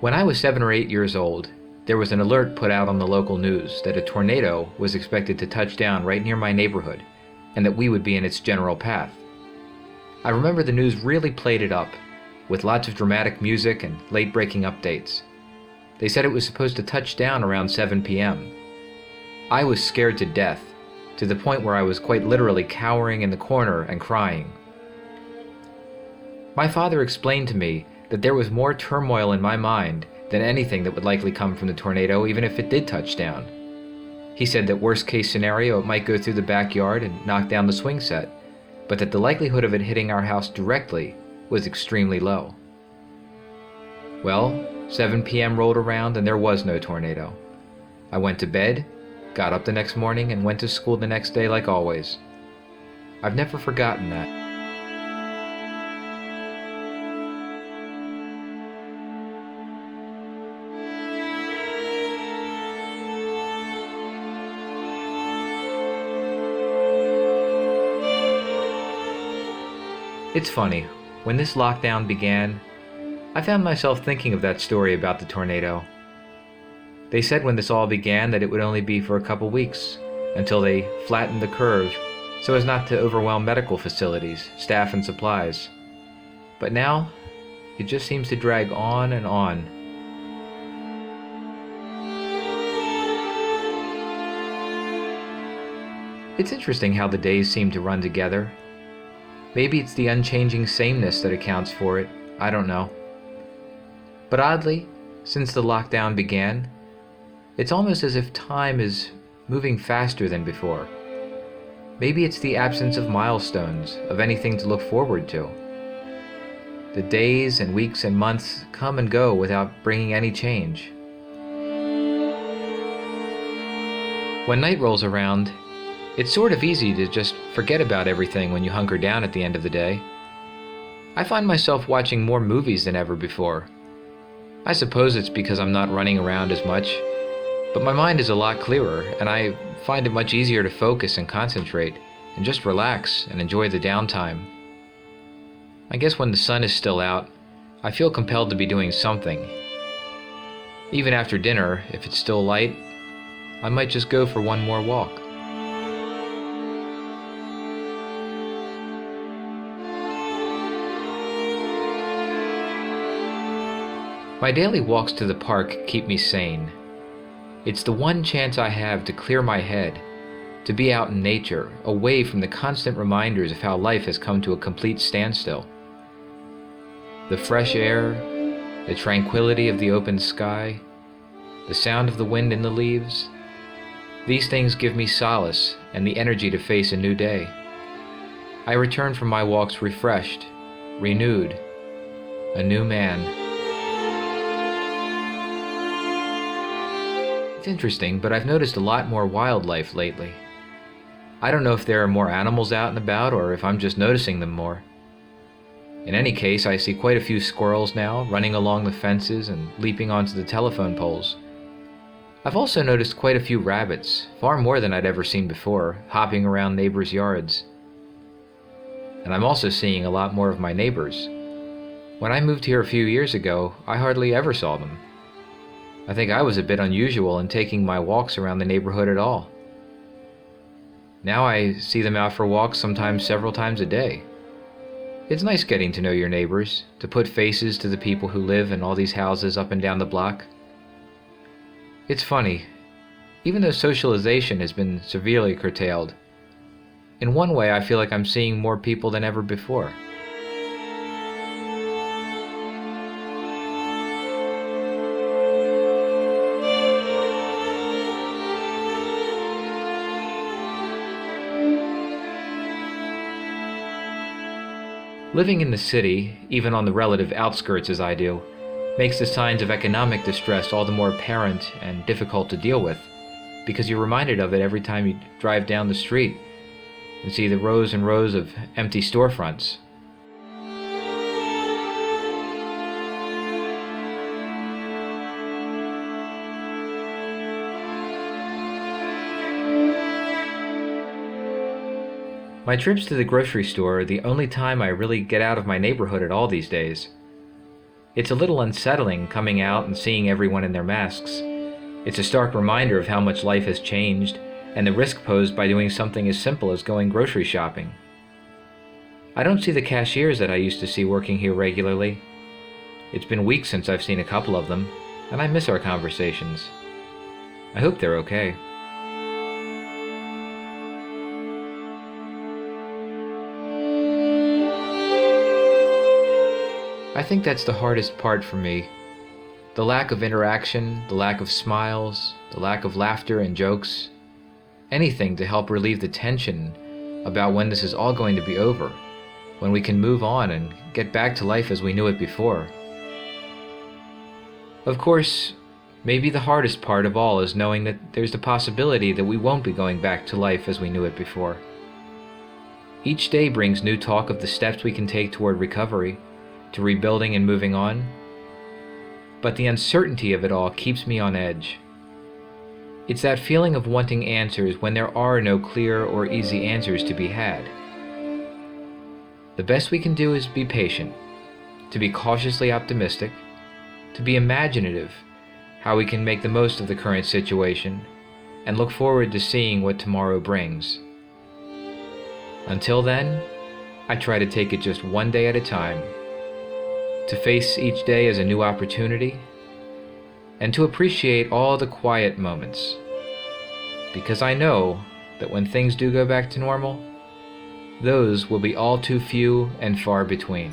When I was 7 or 8 years old, there was an alert put out on the local news that a tornado was expected to touch down right near my neighborhood, and that we would be in its general path. I remember the news really played it up, with lots of dramatic music and late-breaking updates. They said it was supposed to touch down around 7 p.m. I was scared to death, to the point where I was quite literally cowering in the corner and crying. My father explained to me that there was more turmoil in my mind than anything that would likely come from the tornado, even if it did touch down. He said that worst case scenario, it might go through the backyard and knock down the swing set, but that the likelihood of it hitting our house directly was extremely low. Well, 7 p.m. rolled around and there was no tornado. I went to bed, got up the next morning, and went to school the next day like always. I've never forgotten that. It's funny, when this lockdown began, I found myself thinking of that story about the tornado. They said when this all began that it would only be for a couple weeks, until they flattened the curve so as not to overwhelm medical facilities, staff, and supplies. But now, it just seems to drag on and on. It's interesting how the days seem to run together. Maybe it's the unchanging sameness that accounts for it, I don't know. But oddly, since the lockdown began, it's almost as if time is moving faster than before. Maybe it's the absence of milestones, of anything to look forward to. The days and weeks and months come and go without bringing any change. When night rolls around, it's sort of easy to just forget about everything when you hunker down at the end of the day. I find myself watching more movies than ever before. I suppose it's because I'm not running around as much, but my mind is a lot clearer, and I find it much easier to focus and concentrate, and just relax and enjoy the downtime. I guess when the sun is still out, I feel compelled to be doing something. Even after dinner, if it's still light, I might just go for one more walk. My daily walks to the park keep me sane. It's the one chance I have to clear my head, to be out in nature, away from the constant reminders of how life has come to a complete standstill. The fresh air, the tranquility of the open sky, the sound of the wind in the leaves, these things give me solace and the energy to face a new day. I return from my walks refreshed, renewed, a new man. It's interesting, but I've noticed a lot more wildlife lately. I don't know if there are more animals out and about or if I'm just noticing them more. In any case, I see quite a few squirrels now, running along the fences and leaping onto the telephone poles. I've also noticed quite a few rabbits, far more than I'd ever seen before, hopping around neighbors' yards. And I'm also seeing a lot more of my neighbors. When I moved here a few years ago, I hardly ever saw them. I think I was a bit unusual in taking my walks around the neighborhood at all. Now I see them out for walks sometimes several times a day. It's nice getting to know your neighbors, to put faces to the people who live in all these houses up and down the block. It's funny, even though socialization has been severely curtailed, in one way I feel like I'm seeing more people than ever before. Living in the city, even on the relative outskirts as I do, makes the signs of economic distress all the more apparent and difficult to deal with, because you're reminded of it every time you drive down the street and see the rows and rows of empty storefronts. My trips to the grocery store are the only time I really get out of my neighborhood at all these days. It's a little unsettling coming out and seeing everyone in their masks. It's a stark reminder of how much life has changed and the risk posed by doing something as simple as going grocery shopping. I don't see the cashiers that I used to see working here regularly. It's been weeks since I've seen a couple of them, and I miss our conversations. I hope they're okay. I think that's the hardest part for me. The lack of interaction, the lack of smiles, the lack of laughter and jokes. Anything to help relieve the tension about when this is all going to be over, when we can move on and get back to life as we knew it before. Of course, maybe the hardest part of all is knowing that there's the possibility that we won't be going back to life as we knew it before. Each day brings new talk of the steps we can take toward recovery, to rebuilding and moving on. But the uncertainty of it all keeps me on edge. It's that feeling of wanting answers when there are no clear or easy answers to be had. The best we can do is be patient, to be cautiously optimistic, to be imaginative, how we can make the most of the current situation, and look forward to seeing what tomorrow brings. Until then, I try to take it just one day at a time, to face each day as a new opportunity, and to appreciate all the quiet moments, because I know that when things do go back to normal, those will be all too few and far between.